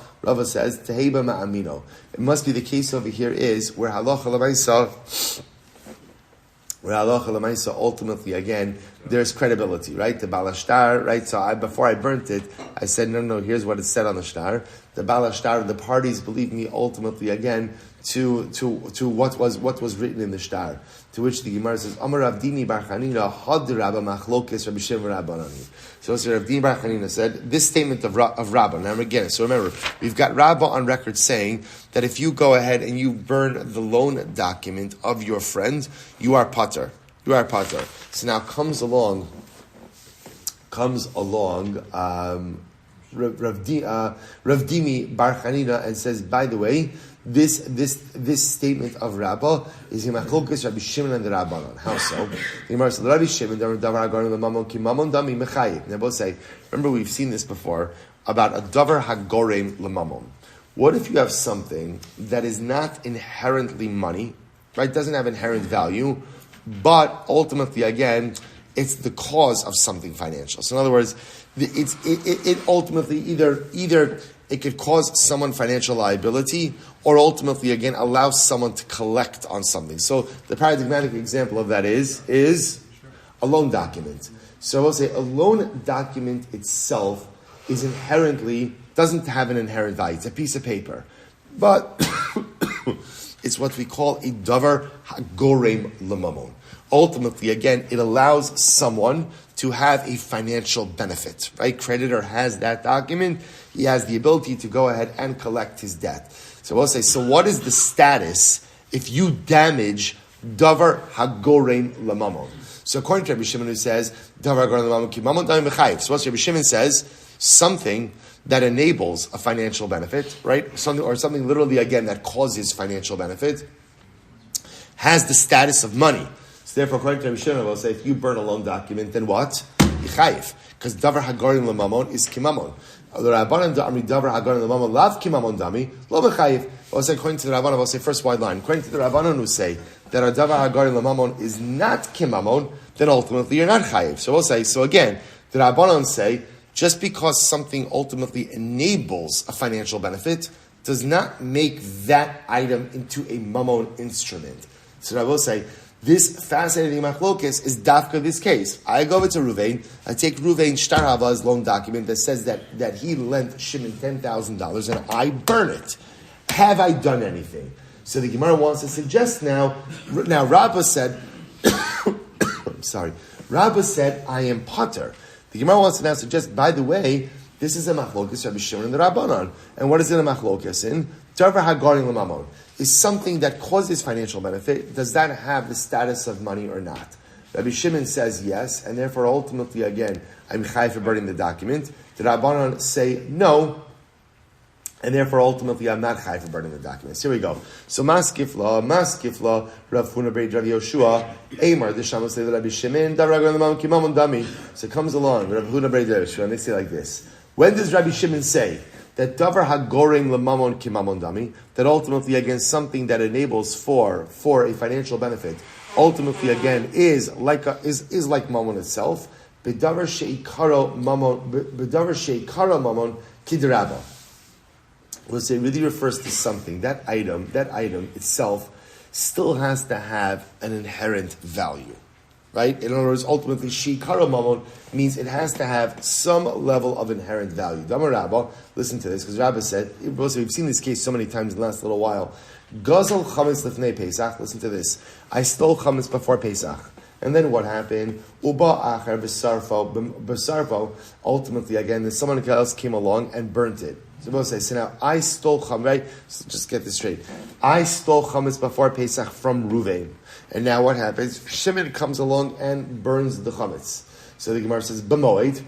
says, Teheba ma'amino. It must be the case over here is where halacha l'maisa, ultimately, again, there's credibility, right? The balashtar, right? So before I burnt it, I said, no, here's what it said on the shtar. The balashtar, the parties believe me ultimately, again, to what was written in the shtar. To which the Gemara says, Amar Rav Dini Bar Chanina had Rabba machlokes Rabbi Shimon Rabbanani. So Rav Dini Bar Chanina said this statement of Rabba. Now again, so remember, we've got Rabba on record saying that if you go ahead and you burn the loan document of your friend, you are pater. So now comes along. Rav Dimi Bar Chanina and says, by the way, this statement of Rabbah is Machlokes Rabbi Shimon and the Rabbanon. How so? The Gemara says, Rabbi Shimon, they both say, remember we've seen this before, about a davar hagorem lemamon. What if you have something that is not inherently money, right? Doesn't have inherent value, but ultimately, again, it's the cause of something financial. So in other words, it ultimately either it could cause someone financial liability, or ultimately, again, allow someone to collect on something. So the paradigmatic example of that is A loan document. So we'll say a loan document itself is inherently, doesn't have an inherent value. It's a piece of paper. But it's what we call a davar hagorem lemamon. Ultimately, again, it allows someone to have a financial benefit, right? Creditor has that document. He has the ability to go ahead and collect his debt. So we'll say, so what is the status if you damage davar hagorem lemamon? So according to Rabbi Shimon, who says, davar hagorem lemamon ki mamon dami mechayev. So what Rabbi Shimon says, something that enables a financial benefit, right? Something literally, again, that causes financial benefit, has the status of money. So therefore, according to Rabbi Shimon, we'll say, if you burn a loan document, then what? Yichayev. Because davar hagorim lemamon is kimamon. The Rabbanan da'amri davar hagorim lemamon lav kimamon dami, lo mechayev. We'll say, according to the Rabbanan, we'll say, first wide line, according to the Rabbanan who say that our davar hagorim lemamon is not kimamon, then ultimately you're not chayev. So we'll say, so again, the Rabbanan say, just because something ultimately enables a financial benefit does not make that item into a mammon instrument. So I will say, this fascinating machlokes is dafka this case. I go over to Ruvain, I take Ruvain Shtar Hava's loan document that says that he lent Shimon $10,000 and I burn it. Have I done anything? So the Gemara wants to suggest now Rabbah said, I'm sorry, Rabbah said, I am potter. The Gemara wants to now suggest, by the way, this is a machlokes Rabbi Shimon and the Rabbanan. And what is it a machlokes in? Davar hagorim lemamon is something that causes financial benefit. Does that have the status of money or not? Rabbi Shimon says yes, and therefore ultimately, again, I'm chayav for burning the document. The Rabbanan say no, and therefore ultimately I'm not chayav for burning the documents. Here we go. So maskifla, Rav Huna Beit Rav Yoshua, Amar, the Shammos say Rabbi Shimon, Davar hagorim lemamon ki mamon dami. So it comes along, Rav Huna Beit Rav Yoshua, and they say like this. When does Rabbi Shimon say that davar hagorim lemamon ki mamon dami, that ultimately again something that enables for a financial benefit, ultimately again is like mamon itself? Bedavar sheikara mamon kidraba. We'll say it really refers to something. That item itself still has to have an inherent value. Right? In other words, ultimately, sheikara mamon means it has to have some level of inherent value. Damar Rabba, listen to this, because Rabba said, we've seen this case so many times in the last little while. Gazel chametz lifnei Pesach, listen to this. I stole chametz before Pesach. And then what happened? Uba acher b'sarfo, ultimately again, then someone else came along and burnt it. So we'll say, so now I stole chametz, right? So just get this straight. I stole chametz before Pesach from Ruvain. And now what happens? Shimon comes along and burns the chametz. So the Gemara says, b'moed.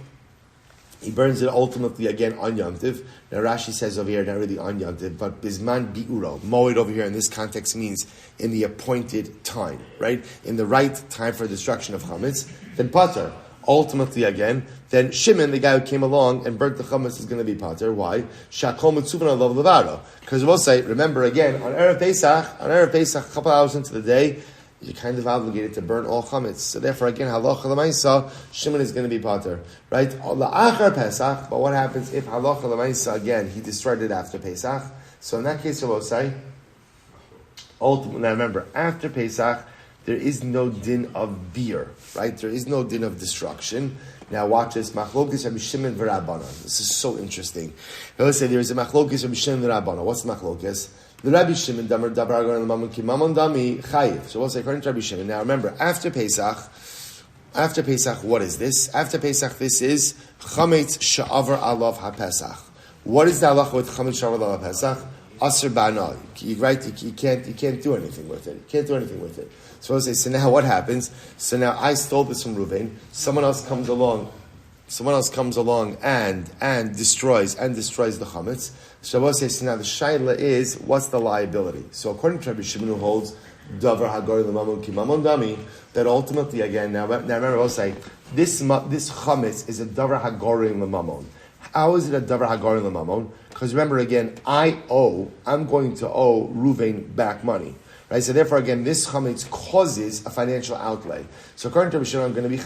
He burns it ultimately again on Yom Tiv. Now Rashi says over here, not really on Yom Tiv, but bisman bi'uro. Moed over here in this context means in the appointed time, right? In the right time for destruction of chametz. Then pater. Ultimately again, then Shimon, the guy who came along and burnt the chametz, is going to be pater. Why? Shakol mitzuvan alav levaro. Because we'll say, remember again, on Erev Pesach, a couple hours into the day, you're kind of obligated to burn all chametz. So therefore, again, halacha l'maisa, Shimon is going to be pater, right? La'achar Pesach, but what happens if halacha l'maisa, again, he destroyed it after Pesach? So in that case, we'll say, ultimately, now remember, after Pesach, there is no din of beer, right? There is no din of destruction. Now watch this, machlokes Rabbi Shimon v'Rabbanan. This is so interesting. Now let's say there is a machlokes Rabbi Shimon v'Rabbanan. What's the machlokes? The Rabbi Shimon davar hagorim lemamon ki mamon dami chayiv. So we'll say according to Rabbi Shimon. Now remember, after Pesach, what is this? After Pesach, this is chametz she'avar alav haPesach. What is the halacha with chametz she'avar alav haPesach? Aser ba'anal. Right? You can't do anything with it. So we'll say, so now what happens? So now I stole this from Ruvain. Someone else comes along and destroys the chametz. So we'll say, so now the shaila is, what's the liability? So according to Rabbi Shimon, who holds davar hagorim lemamon ki mamon dami, that ultimately again, now remember, we'll say this chametz is a davar hagorim lemamon. How is it a davar hagorim lemamon? Because remember again, I'm going to owe Ruvain back money. Right? So therefore, again, this chametz causes a financial outlay. So according to Rabbi Shimon, I'm going to be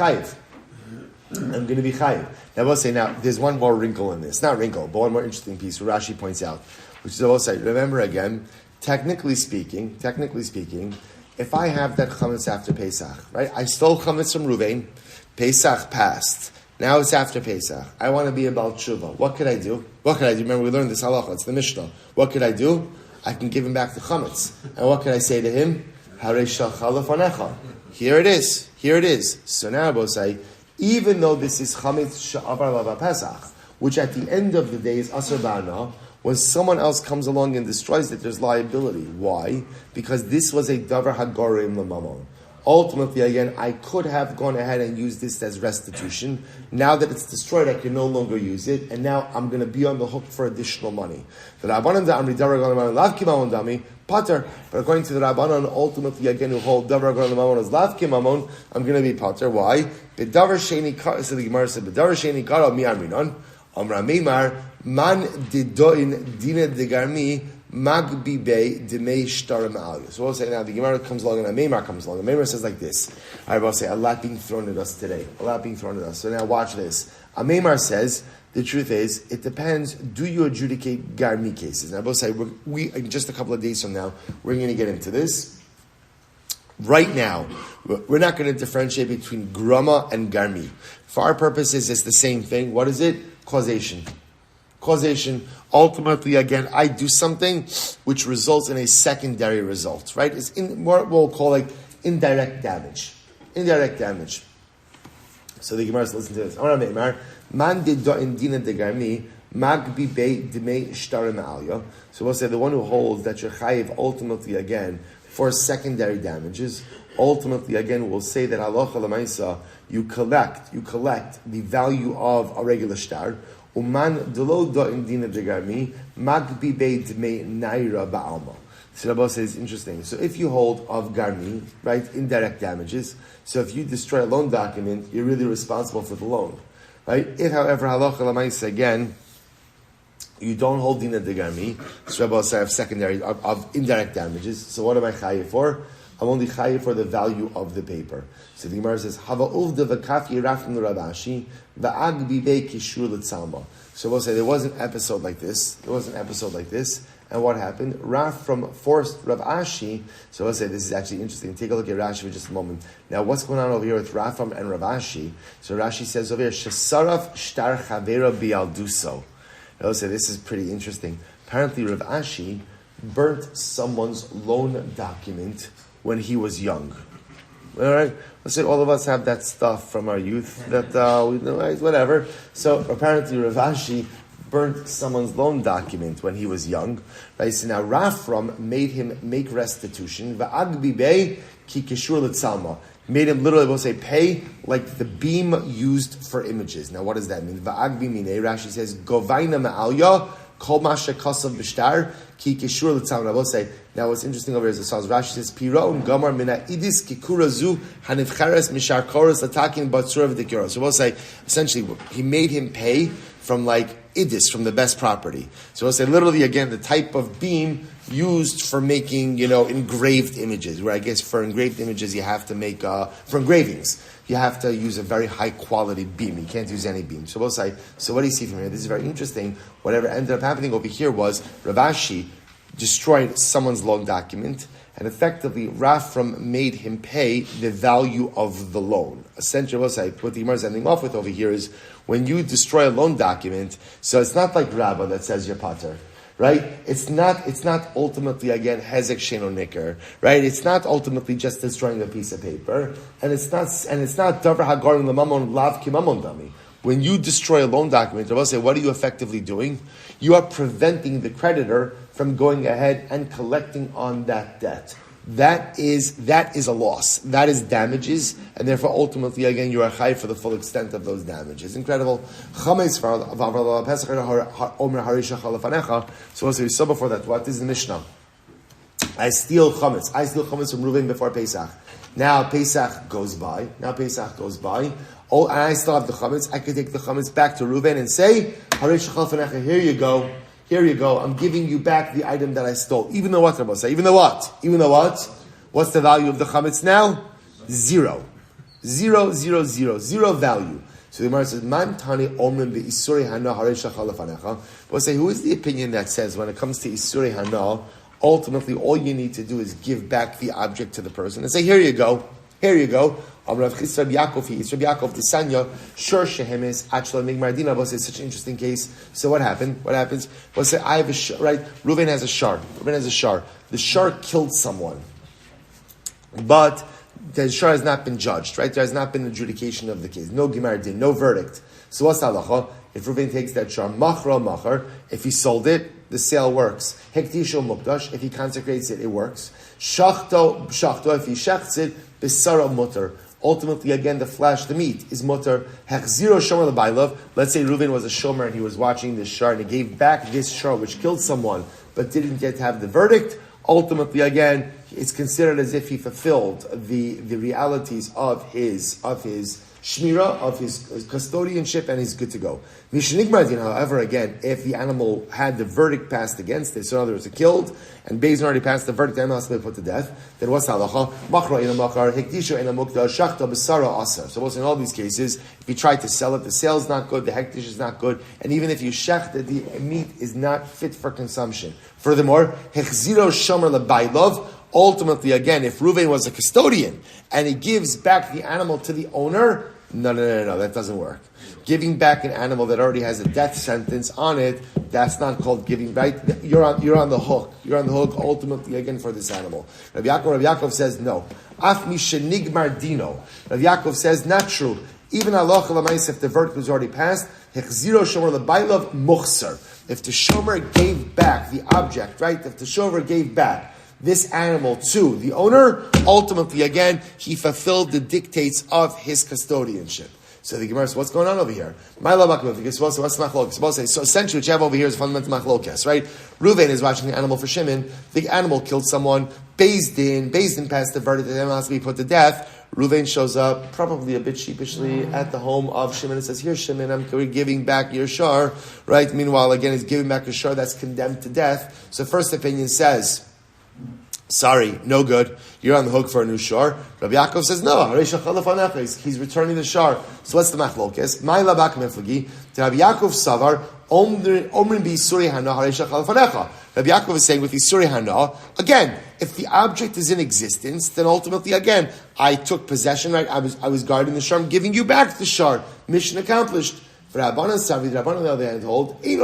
chayiv. Now we'll say, now there's one more wrinkle in this. Not wrinkle, but one more interesting piece where Rashi points out, which is, I will say, remember again, technically speaking, if I have that chametz after Pesach, right? I stole chametz from Ruvain, Pesach passed. Now it's after Pesach. I want to be a Baal Tshuva. What could I do? Remember, we learned this halacha. It's the Mishnah. What could I do? I can give him back the chametz. And what could I say to him? Here it is. So now, Bosai, even though this is chametz she'avar lava Pesach, which at the end of the day is asur ba'ana, when someone else comes along and destroys it, there's liability. Why? Because this was a davar hagorim l'mamon. Ultimately, again, I could have gone ahead and used this as restitution. Now that it's destroyed, I can no longer use it, and now I'm going to be on the hook for additional money. The Rabbanan da'amri davar hagorim lav kimamon dami pater, but according to the Rabbanan, ultimately, again, who hold davar hagorim l'mamon as lav kimamon, I'm going to be pater. Why? B'davar sheni. So the Gemara said, "B'davar sheni kara mi amrinon amra meimar man didoin dina degarmi." Magbi Bey Demei Shtarim Aliya. So we'll say now the Gemara comes along and a Meimar comes along. The Meimar says like this. Alright, we'll say a lot being thrown at us today. So now watch this. A Meimar says the truth is it depends. Do you adjudicate Garmi cases? Now we'll say we in just a couple of days from now we're going to get into this. Right now, we're not going to differentiate between Grama and Garmi. For our purposes, it's the same thing. What is it? Causation. Ultimately, again, I do something which results in a secondary result, right? It's what we'll call like indirect damage. So the Gemara says, listen to this. Man did in dina degarmi magbi bei demei shtarim aliya. So we'll say the one who holds that you're chayiv ultimately again for secondary damages. Ultimately, again, we'll say that halacha l'maisa you collect the value of a regular shtar. Uman delo do in dina degarmi magbi bei demei naira ba'alma. So Rabbi says interesting. So if you hold of garmi, right, indirect damages. So if you destroy a loan document, you're really responsible for the loan, right? If, however, halacha l'maisa again, you don't hold dina degarmi. So Rabbi says I have secondary of indirect damages. So what am I chayiv for? I'm only chayiv for the value of the paper. So the Gemara says, "Hava uvda v'kafi rafim l'Ravashi v'agbi bei kishur l'tzalma." So we'll say there was an episode like this. And what happened? Raf forced Rav Ashi. So we'll say this is actually interesting. Take a look at Rashi for just a moment. Now, what's going on over here with Rafam and Rav Ashi? So Rashi says over here, "Shesaraf shtar chavera bialduso." We'll say this is pretty interesting. Apparently, Rav Ashi burnt someone's loan document when he was young. All right, let's say all of us have that stuff from our youth that we know, right? Whatever. So apparently, Rav Ashi burnt someone's loan document when he was young. Right. So now Rafram made him make restitution. Va'agbi bei ki kishur l'tzalma. Made him literally, we'll say, pay like the beam used for images. Now, what does that mean? Va'agbi minei. Rashi says, Govaina ma'alya. Kol masha kasav b'shtar ki kishur l'tzalma. I will say. Now, what's interesting over here is the Rashi says, Piro and Gomar mina idis kikura zu hanivchares mishar koros atakin batzur v'dikura. So we'll say, essentially, he made him pay from like idis, from the best property. So we'll say, literally, again, the type of beam used for making, engraved images. Where I guess for engraved images, you have to make for engravings. You have to use a very high quality beam. You can't use any beam. So we'll say, so what do you see from here? This is very interesting. Whatever ended up happening over here was Rav Ashi destroyed someone's loan document, and effectively Rafram made him pay the value of the loan. Essentially, what the Gemara is ending off with over here is when you destroy a loan document, so it's not like Rabbah that says you're pater. Right? It's not ultimately, again, hezek sheno nicker. Right? It's not ultimately just destroying a piece of paper. And it's not davar hagarim lemamon lav kimamon dami. When you destroy a loan document, I will say, what are you effectively doing? You are preventing the creditor from going ahead and collecting on that debt. That is a loss. That is damages, and therefore ultimately again you are high for the full extent of those damages. Incredible. So also we saw before that. What is the Mishnah? I steal chametz from Reuven before Pesach. Now Pesach goes by. Oh, and I still have the chametz. I can take the chametz back to Reuven and say, Harush, here you go. I'm giving you back the item that I stole. Even though what, Rabbi say? Even though what? What's the value of the chametz now? Zero value. So the Gemara says, Man tani omrim be'isuri hana harei shachal lefanecha. We'll say, who is the opinion that says when it comes to isuri hana, ultimately all you need to do is give back the object to the person and say, here you go. Rabbi Yaakov Tisanya, Shur Shehemes, Achla Migmardina was such an interesting case. So what happened? What happens? Well, say I have a shar, right? Reuven has a shar. The shar killed someone, but the shar has not been judged, right? There has not been adjudication of the case. No Gimardin, no verdict. So what's the halacha? If Reuven takes that shar, machar, if he sold it, the sale works. Hektisho mukdash, if he consecrates it, it works. Shachto, if he shechts it, bisara mutter. Ultimately, again, the meat is mutter. Hechziro shomer l'baylav. Let's say Reuven was a shomer and he was watching this shar and he gave back this shar which killed someone but didn't get to have the verdict. Ultimately, again, it's considered as if he fulfilled the realities of his shmira, of his custodianship, and he's good to go. Mishnigmardin, however, again, if the animal had the verdict passed against it, so in other words, it killed, and Beis already passed the verdict, the animal has to be put to death, then what's halacha? Machra ina machar, hektisha ina mukda, shachta b'sara asar. So in all these cases, if you try to sell it, the sale's not good, the hektish is not good, and even if you shechted, the meat is not fit for consumption. Furthermore, hechziro shomer lebailov. Ultimately, again, if Reuven was a custodian and he gives back the animal to the owner, no, that doesn't work. Giving back an animal that already has a death sentence on it, that's not called giving back. You're on the hook. You're on the hook ultimately again for this animal. Rabbi Yaakov says no. Af mishenigmar dino. Rabbi Yaakov says not true. Even halacha l'mais, if the verdict was already passed, hechziro shomer lebailov muchser. If the shomer gave back the object, right? If the shomer gave back this animal to the owner, ultimately, again, he fulfilled the dictates of his custodianship. So the Gemara says, what's going on over here? So essentially, what you have over here is fundamental machlokes, right? Reuven is watching the animal for Shimon. The animal killed someone. Beis Din passed the verdict that the animal has to be put to death. Reuven shows up, probably a bit sheepishly, at the home of Shimon and says, here, Shimon, we're giving back your shar, right? Meanwhile, again, he's giving back a shar that's condemned to death. So first opinion says, sorry, no good. You're on the hook for a new shar. Rabbi Yaakov says, no, he's returning the shar. So what's the machlokes? My labak meflagi. Rabbi Yaakov savar, omrin bi suri hana hareisha chalafanecha. Rabbi Yaakov is saying with the suri hana, again, if the object is in existence, then ultimately, again, I took possession, right? I was guarding the shar, I'm giving you back the shar. Mission accomplished. For Rabbanan Savi, the Rabbanan on the other hand hold, the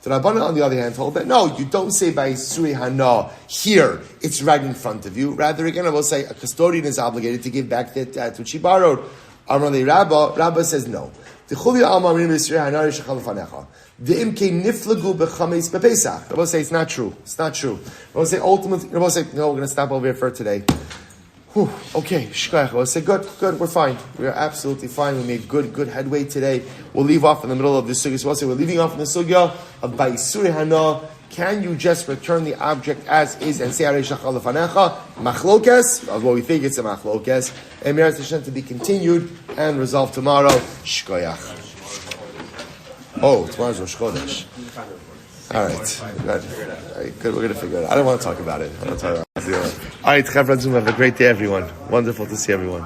Rabbanan on the other hand hold that no, you don't say by Suri Hana here, it's right in front of you. Rather, again, I will say a custodian is obligated to give back that which he borrowed. Rabba says no. The imke niflagu bechametz bepesach. Rabba say it's not true. It's not true. Rabba say ultimately. Rabba say no. We're going to stop over here for today. Whew, okay, shkoyach. We'll say good, we're fine. We're absolutely fine. We made good headway today. We'll leave off in the middle of the sugya. So we'll say we're leaving off in the sugya of Ba'isuri Hana. Can you just return the object as is and say Arei Shachal Lefanecha? Machlokes, of what we think it's a machlokes. And Me'eretz Hashem to be continued and resolved tomorrow. Shkoyach. Oh, tomorrow's Rosh Chodesh. All right, good. We're going to figure it out. I don't want to talk about it. All right, Chevron Zoom. Have a great day, everyone. Wonderful to see everyone.